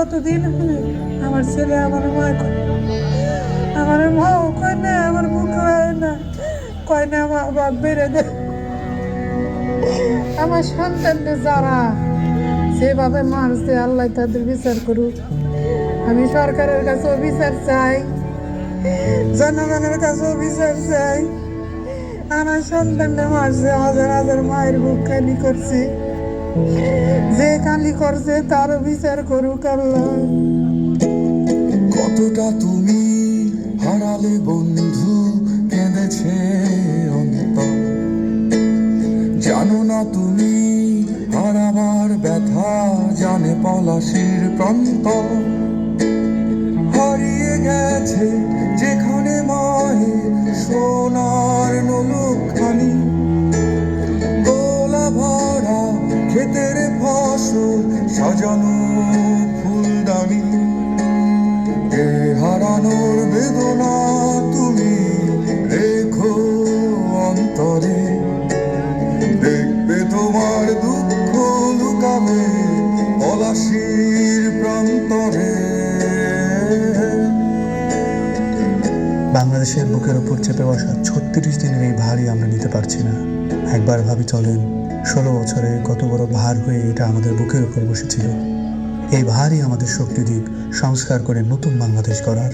কতদিন হবে আমার ছেলে আমার মা আমার মাও কয় না, আমার বুকে হয় না, কয় না মা বাপ বেড়ে দে। আমার সন্তানদের যারা সেভাবে মারছে আল্লাহ তাদের বিচার করুক। আমি সরকারের কাছেও বিচার চাই, জনগণের কাছেও বিচার চাই। আমার সন্তানদের মারছে, হাজার হাজার মায়ের বুক খালি করছে, যে কালি করছে তারও বিচার করুক আল্লাহ। কতটা তুমি হারালে বন্ধু, কেঁদেছে অন্তর। জানো না তুমি হারাবার ব্যথা, জানে পলাশির প্রান্ত। হারিয়ে গেছে যেখানে মায়ের সোনার নলুকখানি, গোলা ভরা ক্ষেতের ফসল, সাজানো ফুলদানি। এ হারানোর বেদনা তুমি রেখো অন্তরে, দেখবে তোমার দুঃখ লুকাবে পলাশির প্রান্তরে। বাংলাদেশের বুকের ওপর চেপে বসা ৩৬ দিনের এই ভারই আমরা নিতে পারছি না। একবার ভাবি চলেন, ১৬ বছরে কত বড় ভার হয়ে এটা আমাদের বুকের ওপর বসেছিল। এই ভারই আমাদের শক্তি দিক সংস্কার করে নতুন বাংলাদেশ গড়ার।